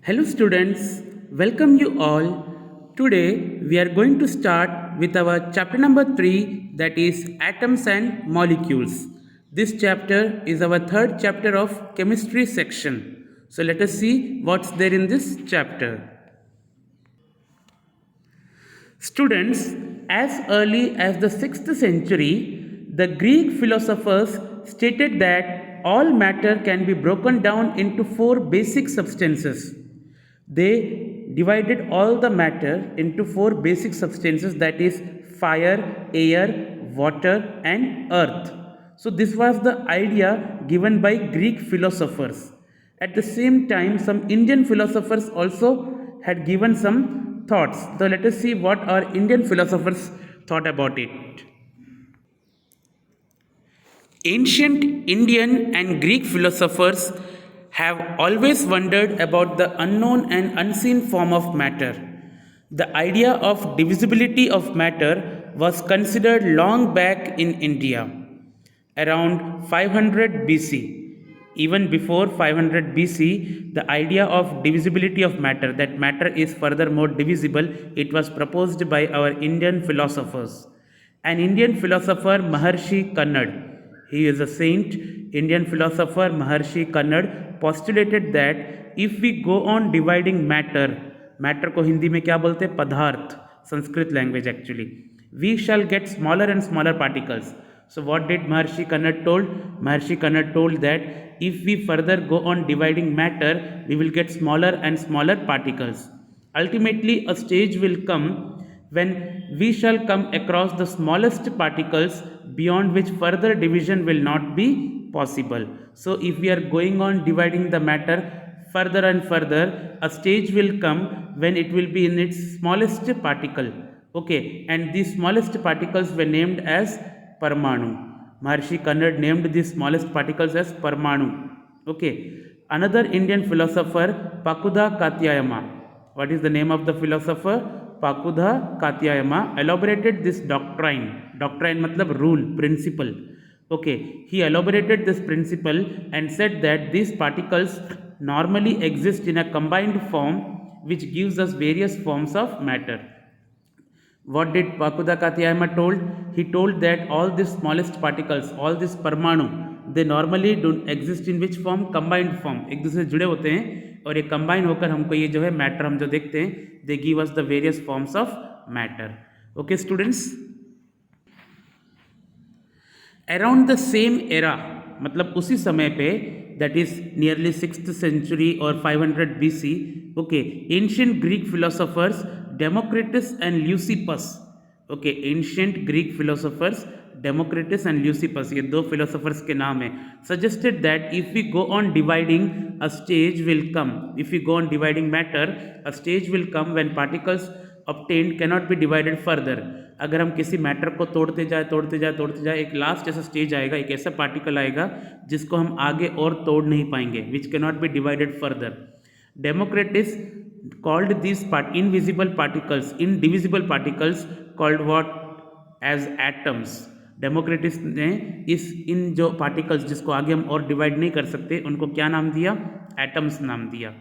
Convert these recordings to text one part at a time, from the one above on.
Hello students, welcome you all. Today we are going to start with our chapter number 3, that is atoms and molecules. This chapter is our third chapter of chemistry section. So let us see what's there in this chapter. Students, as early as the 6th century, the Greek philosophers stated that all matter can be broken down into four basic substances. They divided all the matter into four basic substances, that is fire, air, water and earth. So this was the idea given by Greek philosophers. At the same time, some Indian philosophers also had given some thoughts. So let us see what our Indian philosophers thought about it. Ancient Indian and Greek philosophers have always wondered about the unknown and unseen form of matter. The idea of divisibility of matter was considered long back in India, around 500 BC. Even before 500 BC, the idea of divisibility of matter, that matter is furthermore divisible, it was proposed by our Indian philosophers. An Indian philosopher, Maharshi Kannad, he is a saint, Indian philosopher Maharshi Kannad postulated that if we go on dividing matter, matter को हिंदी में क्या बोलते हैं, पदार्थ, Sanskrit language actually, we shall get smaller and smaller particles. So what did Maharshi Kannad told? Maharshi Kannad told that if we further go on dividing matter, we will get smaller and smaller particles. Ultimately, a stage will come when we shall come across the smallest particles beyond which further division will not be possible. So if we are going on dividing the matter further and further, a stage will come when it will be in its smallest particle. Okay, and these smallest particles were named as Parmanu. Maharshi Kannad named these smallest particles as Parmanu. Okay, another Indian philosopher, Pakuda Katyayama. What is the name of the philosopher? Pakudha Katyayama elaborated this doctrine. Doctrine matlab rule, principle. Okay, he elaborated this principle and said that these particles normally exist in a combined form which gives us various forms of matter. What did Pakuda Katyayama told? He told that all these smallest particles, all these परमाणु, they normally don't exist in which form? Combined form. एक दूसरे से जुड़े होते हैं और ये combine होकर हमको ये जो है matter हम जो देखते हैं, they give us the various forms of matter. Okay students? Around the same era, मतलब उसी समय पे, that is nearly 6th century or 500 BC, okay, ancient Greek philosophers Democritus and Leucippus, okay, ancient Greek philosophers Democritus and Leucippus, ये दो philosophers के नाम है, suggested that if we go on dividing, a stage will come, if we go on dividing matter, a stage will come when particles obtained cannot be divided further. अगर हम किसी matter को तोड़ते जाए, एक लास्ट ऐसा स्टेज आएगा, एक ऐसा पार्टिकल आएगा जिसको हम आगे और तोड़ नहीं पाएंगे, which cannot be divided further. Democracies called these invisible particles, indivisible particles, called what as atoms. Democracies ने इन जो पार्टिकल्स जिसको आगे हम और डिवाइड नहीं कर सकते उनको क्या नाम दिया? एटम्स नाम दिया.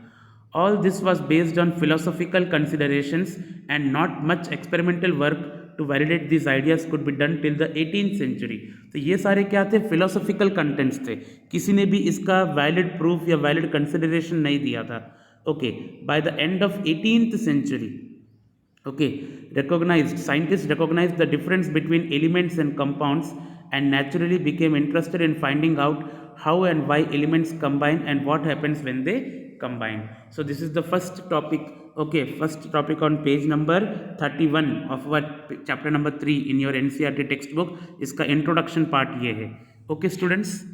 All this was based on philosophical considerations and not much experimental work to validate these ideas could be done till the 18th century. तो ये सारे क्या थे? philosophical contents थे. किसी ने भी इसका valid proof या valid consideration नहीं दिया था. Okay, by the end of 18th century, okay, scientists recognized the difference between elements and compounds and naturally became interested in finding out how and why elements combine and what happens when they combine. So this is the first topic, okay, first topic on page number 31 of what chapter number 3 in your NCERT textbook. इसका introduction part ये है. Okay students,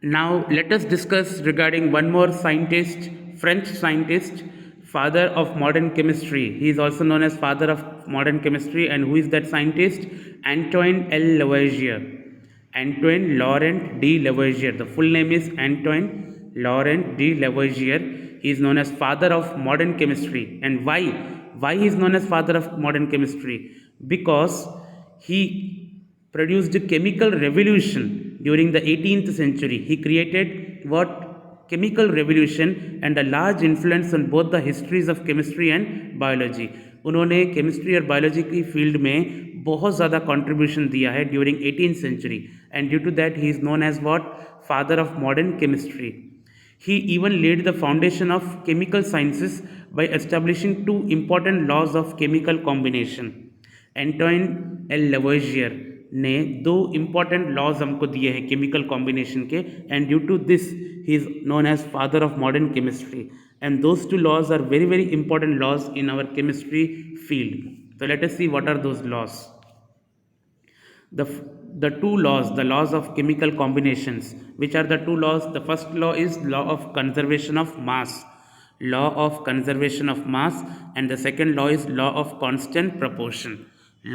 now let us discuss regarding one more scientist, French scientist, father of modern chemistry. He is also known as father of modern chemistry. And who is that scientist? Antoine L. Lavoisier. Antoine Laurent de Lavoisier. The full name is Antoine Laurent de Lavoisier. He is known as father of modern chemistry. And why? Why he is known as father of modern chemistry? Because he produced a chemical revolution during the 18th century. He created what chemical revolution and a large influence on both the histories of chemistry and biology. उन्होंने chemistry और biology की field में बहुत ज़्यादा contribution दिया है during 18th century, and due to that he is known as what? Father of modern chemistry. He even laid the foundation of chemical sciences by establishing two important laws of chemical combination. Antoine L Lavoisier ने दो important laws हमको दिए हैं chemical combination के, and due to this he is known as father of modern chemistry, and those two laws are very very important laws in our chemistry field. So let us see what are those laws. The two laws, the laws of chemical combinations. Which are the two laws? The first law is law of conservation of mass. Law of conservation of mass. And the second law is law of constant proportion.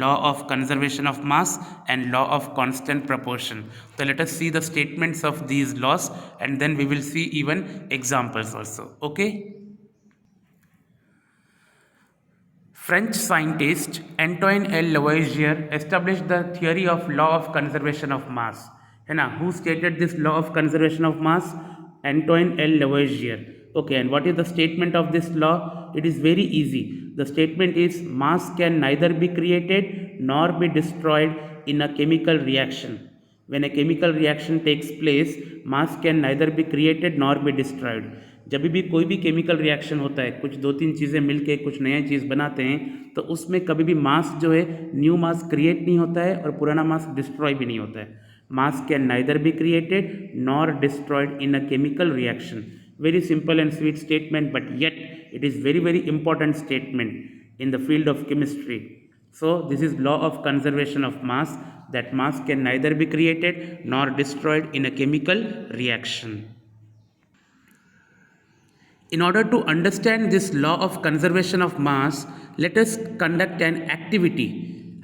Law of conservation of mass and law of constant proportion. So let us see the statements of these laws, and then we will see even examples also. Okay. French scientist Antoine L. Lavoisier established the theory of law of conservation of mass. है ना? Who stated this law of conservation of mass? Antoine L. Lavoisier. Okay, and what is the statement of this law? It is very easy. The statement is mass can neither be created nor be destroyed in a chemical reaction. When a chemical reaction takes place, mass can neither be created nor be destroyed. जब भी कोई भी chemical reaction होता है, कुछ दो तीन चीज़ें मिलके कुछ नया चीज़ बनाते हैं, तो उसमें कभी भी मास जो है न्यू मास क्रिएट नहीं होता है और पुराना मास डिस्ट्रॉय भी नहीं होता है. मास can neither be created nor destroyed in a chemical reaction. Very simple and sweet statement, but yet it is very very important statement in the field of chemistry. So this is law of conservation of mass, that mass can neither be created nor destroyed in a chemical reaction. In order to understand this law of conservation of mass, let us conduct an activity.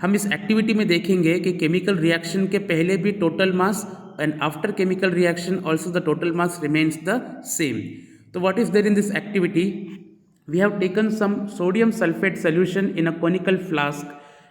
हम इस activity में देखेंगे कि chemical reaction के पहले भी total mass and after chemical reaction also the total mass remains the same. So what is there in this activity? We have taken some sodium sulfate solution in a conical flask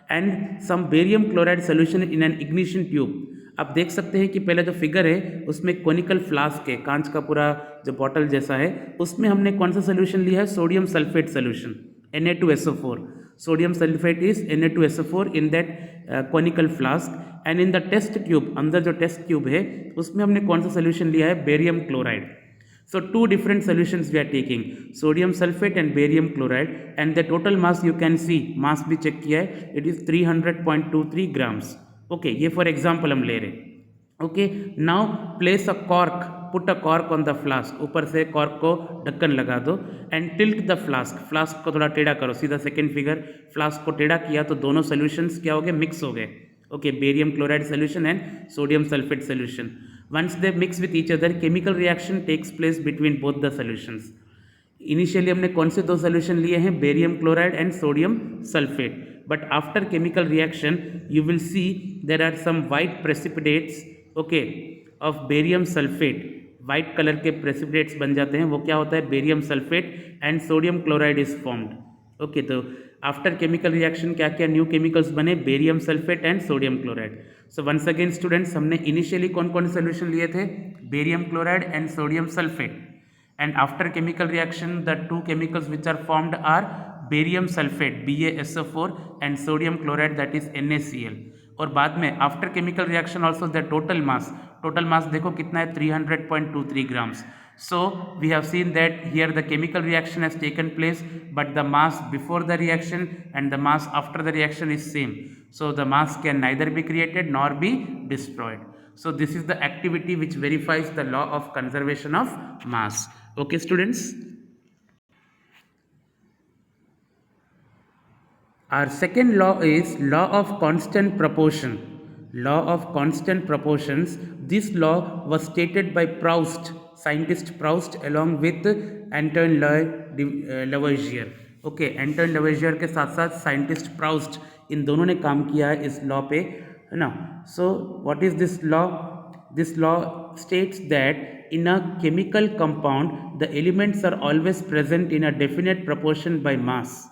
and some barium chloride solution in an ignition tube. आप देख सकते हैं कि पहले जो figure है उसमें conical flask है, कांच का पूरा जो बॉटल जैसा है, उसमें हमने कौन सा सोल्यूशन लिया है? Sodium sulphate solution, Na2SO4. Sodium sulfate is Na2SO4 in that conical flask, and in the test tube, अंदर जो टेस्ट ट्यूब है उसमें हमने कौन सा सोल्यूशन लिया है? Barium chloride. So two different solutions we are taking, sodium sulfate and barium chloride, and the total mass you can see, mass भी चेक किया है, it is 300.23 grams. Okay, ये for example हम ले रहे. Okay, now place a cork, put a cork on the flask. ऊपर से cork को ढक्कन लगा दो and tilt the flask. Flask को थोड़ा टेढ़ा करो. सीधा सेकेंड फिगर, flask को टेढ़ा किया तो दोनों solutions क्या हो गए? मिक्स हो गए. Okay, barium chloride solution and sodium sulfate solution. Once they mix with each other, chemical reaction takes place between both the solutions. Initially हमने कौन से दो solution लिए हैं? Barium chloride and sodium sulfate. But after chemical reaction, you will see there are some white precipitates, okay, of barium sulfate. White color के precipitates बन जाते हैं. वो क्या होता है? Barium sulfate and sodium chloride is formed. Okay, तो after chemical reaction क्या क्या न्यू केमिकल्स बने? Barium sulphate and sodium chloride. So once again students, हमने इनिशियली कौन कौन से सोल्यूशन लिए थे? Barium chloride and sodium sulphate. And after chemical reaction the two chemicals which are formed are barium sulphate BaSO4 and sodium chloride that is NaCl. और बाद में after chemical reaction also the total mass देखो कितना है? 300.23 grams. So we have seen that here the chemical reaction has taken place, but the mass before the reaction and the mass after the reaction is same. So the mass can neither be created nor be destroyed. So this is the activity which verifies the law of conservation of mass. Okay students. Our second law is law of constant proportion. Law of constant proportions. This law was stated by Proust, scientist Proust, along with Antoine Lavoisier. Okay, Antoine Lavoisier के साथ साथ scientist Proust, इन दोनों ने काम किया है इस law पे, है ना. So what is this law? This law states that in a chemical compound the elements are always present in a definite proportion by mass.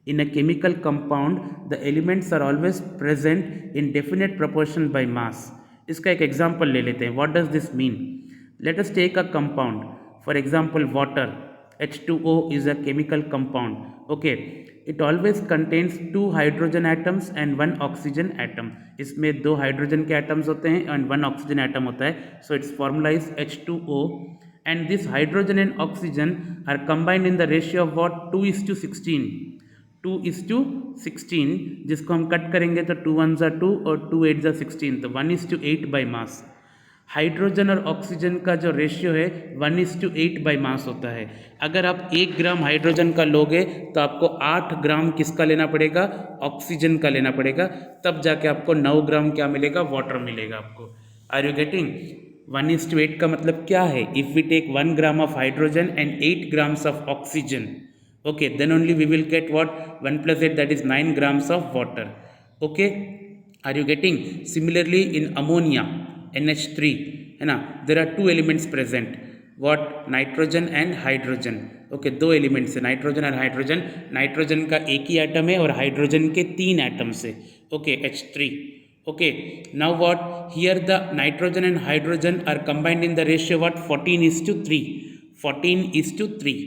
In a chemical compound the elements are always present in definite proportion by mass. इसका एक example ले लेते हैं. What does this mean? Let us take a compound. For example, water, H2O is a chemical compound. Okay, it always contains 2 hydrogen atoms and 1 oxygen atom. इसमें 2 hydrogen के atoms होते हैं and 1 oxygen atom होता है. So its formula is H2O, and this hydrogen and oxygen are combined in the ratio of what? 2:16. 2:16, जिसको हम cut करेंगे तो 2 1s are 2 और 2 8s are 16, तो 1:8 by mass. हाइड्रोजन और ऑक्सीजन का जो रेशियो है 1:8 बाई मास होता है. अगर आप 1 ग्राम हाइड्रोजन का लोगे तो आपको 8 ग्राम किसका लेना पड़ेगा? ऑक्सीजन का लेना पड़ेगा. तब जाके आपको 9 ग्राम क्या मिलेगा? वाटर मिलेगा आपको. Are you getting? 1:8 का मतलब क्या है? If we take 1 gram of hydrogen and 8 grams of oxygen, okay, then only we will get what? 1 plus 8, that is 9 grams of water. Okay, are you getting? Similarly in ammonia, NH3, है ना, there are 2 elements present. what? Nitrogen and hydrogen. Okay, 2 elements है, nitrogen और hydrogen. Nitrogen का एक ही atom है और hydrogen के 3 atoms है. Okay, H3. Okay, now what? Here the nitrogen and hydrogen are combined in the ratio what? 14:3. 14:3.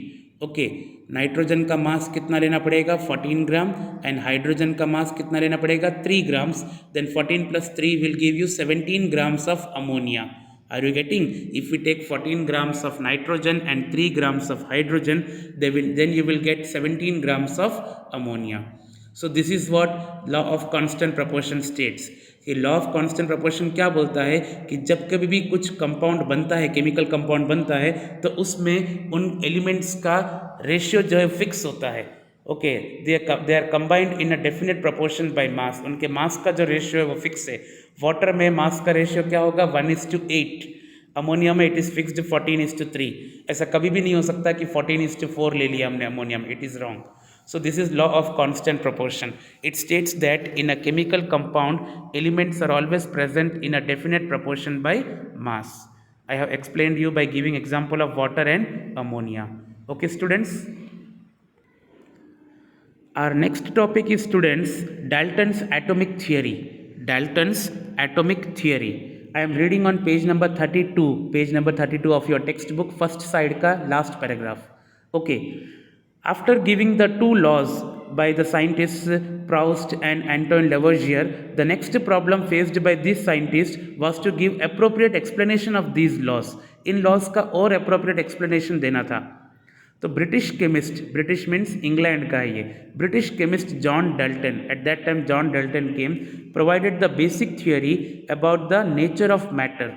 Okay, nitrogen का मास कितना लेना पड़ेगा? 14 ग्राम, एंड हाइड्रोजन का मास कितना लेना पड़ेगा? 3 grams. Then 14 plus 3 will give you 17 grams of ammonia. Are you getting? If we take 14 grams of nitrogen and 3 grams of hydrogen, then you will get 17 grams of ammonia. So this is what law of constant proportion states. ये law of constant proportion क्या बोलता है कि जब कभी भी कुछ compound बनता है, केमिकल कंपाउंड बनता है, तो उसमें उन एलिमेंट्स का रेशियो जो है फिक्स होता है. Okay, they are combined in a definite proportion by mass. उनके मास का जो रेशियो है वो फिक्स है. वाटर में मास का रेशियो क्या होगा? 1:8. अमोनिया में इट इज़ फिक्स्ड 14:3. ऐसा कभी भी नहीं हो सकता कि 14:4 ले लिया हमने अमोनिया में. It is wrong. So this is law of constant proportion. It states that in a chemical compound, elements are always present in a definite proportion by mass. I have explained you by giving example of water and ammonia. Okay, students. Our next topic is, students, Dalton's atomic theory. Dalton's atomic theory. I am reading on page number 32. Page number 32 of your textbook, first side का last paragraph. Okay. After giving the 2 laws by the scientists Proust and Antoine Lavoisier, the next problem faced by these scientists was to give appropriate explanation of these laws. In laws का और appropriate explanation देना था. तो British chemist, British means England का है ये, British chemist John Dalton, at that time John Dalton came, provided the basic theory about the nature of matter.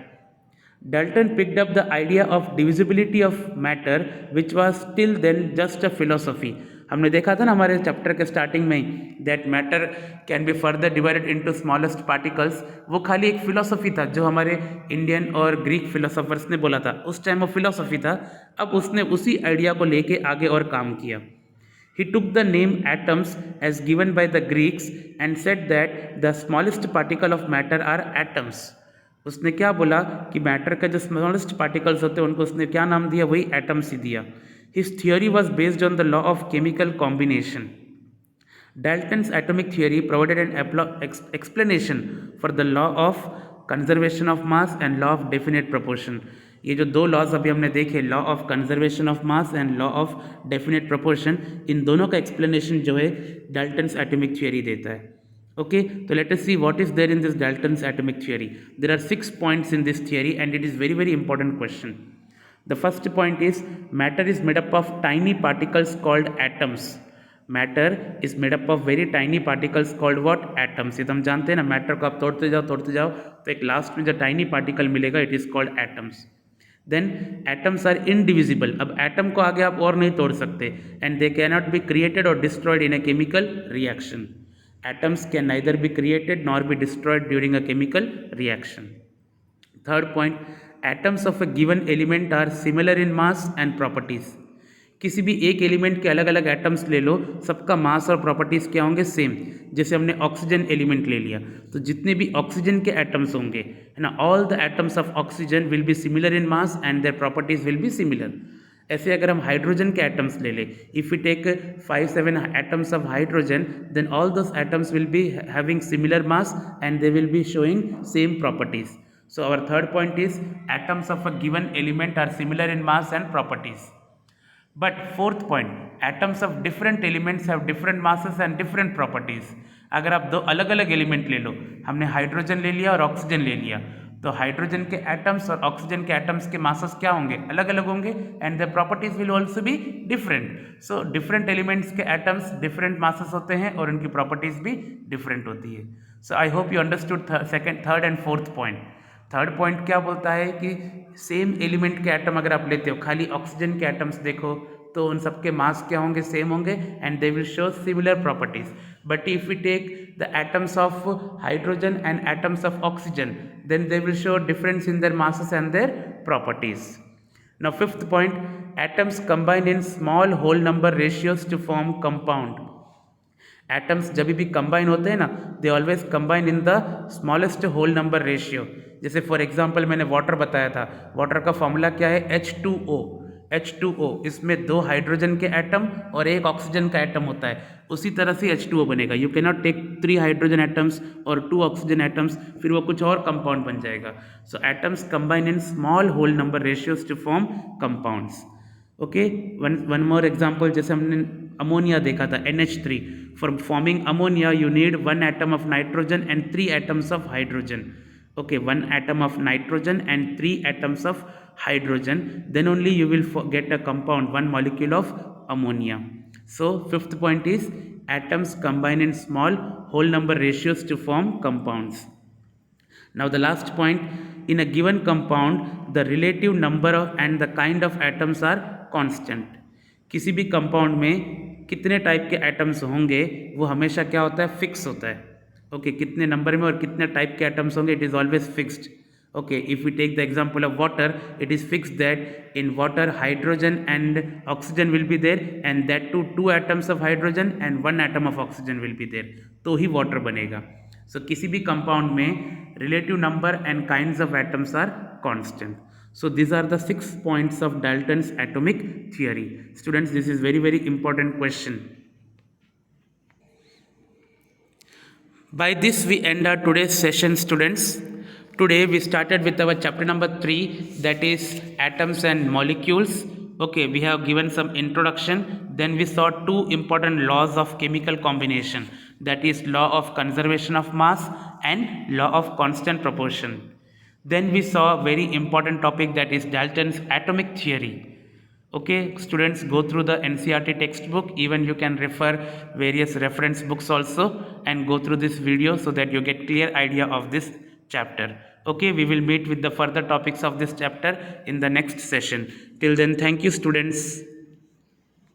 Dalton picked up the idea of divisibility of matter, which was till then just a philosophy. हमने देखा था ना हमारे chapter के starting में ही, that matter can be further divided into smallest particles. वो खाली एक फिलोसफी था जो हमारे इंडियन और ग्रीक फिलोसोफर्स ने बोला था. उस टाइम वो फिलोसफी था. अब उसने उसी आइडिया को लेके आगे और काम किया. He took the name atoms as given by the Greeks and said that the smallest particle of matter are atoms. उसने क्या बोला कि मैटर का जो स्मॉलेस्ट पार्टिकल्स होते हैं उनको उसने क्या नाम दिया? वही एटम्स ही दिया. His theory was based on the law of chemical combination. Dalton's atomic theory provided an explanation for the law of conservation of mass and law of definite proportion. ये जो 2 लॉज अभी हमने देखे, law of conservation of mass and law of definite proportion, इन दोनों का explanation जो है डाल्टन्स एटॉमिक थियोरी देता है. Okay, so let us see what is there in this Dalton's atomic theory. There are 6 points in this theory and it is very, very important question. The first point is, matter is made up of tiny particles called atoms. Matter is made up of very tiny particles called what? Atoms. ये तो हम जानते हैं ना, matter को आप तोड़ते जाओ तो एक लास्ट में जो टाइनी पार्टिकल मिलेगा, it is called atoms. Then atoms are indivisible. अब एटम को आगे आप और नहीं तोड़ सकते, and they can not be created और destroyed in a chemical reaction. Atoms can neither be created nor be destroyed during a chemical reaction. Third point, atoms of a given element are similar in mass and properties. किसी भी एक element के अलग अलग atoms ले लो, सबका मास और properties क्या होंगे? सेम. जैसे हमने ऑक्सीजन एलिमेंट ले लिया, तो जितने भी ऑक्सीजन के एटम्स होंगे, है ना, all the atoms of oxygen will be similar in mass and their properties will be similar. ऐसे अगर हम हाइड्रोजन के एटम्स ले लें, if we take 5-7 atoms of hydrogen, then all those atoms will be having similar mass and they will be showing same properties. So our third point is atoms of a given element are similar in mass and properties. But fourth point, atoms of different elements have different masses and different properties. अगर आप दो अलग अलग element ले लो, हमने hydrogen ले लिया और ऑक्सीजन ले लिया, तो हाइड्रोजन के एटम्स और ऑक्सीजन के एटम्स के मासेस क्या होंगे, अलग अलग होंगे, and the properties will also be different. So different elements के एटम्स डिफरेंट मासेस होते हैं और उनकी प्रॉपर्टीज भी डिफरेंट होती है. So I hope you understood second, third and fourth point. Third point क्या बोलता है कि सेम एलिमेंट के एटम अगर आप लेते हो, खाली ऑक्सीजन के एटम्स देखो, तो उन सबके मास क्या होंगे, सेम होंगे, and they will show similar properties. But if we take the atoms of hydrogen and atoms of oxygen, then they will show difference in their masses and their properties. Now fifth point, atoms combine in small whole number ratios to form compound. Atoms जब भी combine होते हैं ना, they always combine in the smallest whole number ratio. जैसे for example मैंने water बताया था, water का फॉर्मूला क्या है, H2O. H2O, इसमें दो हाइड्रोजन के एटम और एक ऑक्सीजन का एटम होता है, उसी तरह से H2O बनेगा. You can not take 3 hydrogen atoms और 2 ऑक्सीजन एटम्स, फिर वो कुछ और कंपाउंड बन जाएगा. So atoms combine in small whole number ratios to form compounds. Okay, one more example, जैसे हमने अमोनिया देखा था, NH3. For forming ammonia you need 1 atom of nitrogen and 3 atoms of hydrogen. Okay, 1 atom of nitrogen and 3 atoms of hydrogen, then only you will get a compound, 1 molecule of ammonia. So fifth point is atoms combine in small whole number ratios to form compounds. Now the last point, in a given compound the relative number of and the kind of atoms are constant. किसी भी compound में कितने type के atoms होंगे वो हमेशा क्या होता है, फिक्स होता है. ओके, कितने नंबर में और कितने टाइप के एटम्स होंगे, it is always fixed. Okay, if we take the example of water, it is fixed that in water hydrogen and oxygen will be there, and that two 2 atoms of hydrogen and 1 atom of oxygen will be there, तो ही water बनेगा. So किसी भी compound में relative number and kinds of atoms are constant. So these are the 6 points of Dalton's atomic theory. Students, this is very very important question. By this we end our today's session, students. Today we started with our chapter number 3, that is atoms and molecules. Okay, we have given some introduction. Then we saw 2 important laws of chemical combination, that is law of conservation of mass and law of constant proportion. Then we saw a very important topic, that is Dalton's atomic theory. Okay, students, go through the NCERT textbook. Even you can refer various reference books also, and go through this video so that you get clear idea of this chapter. Okay, we will meet with the further topics of this chapter in the next session. Till then, thank you, students.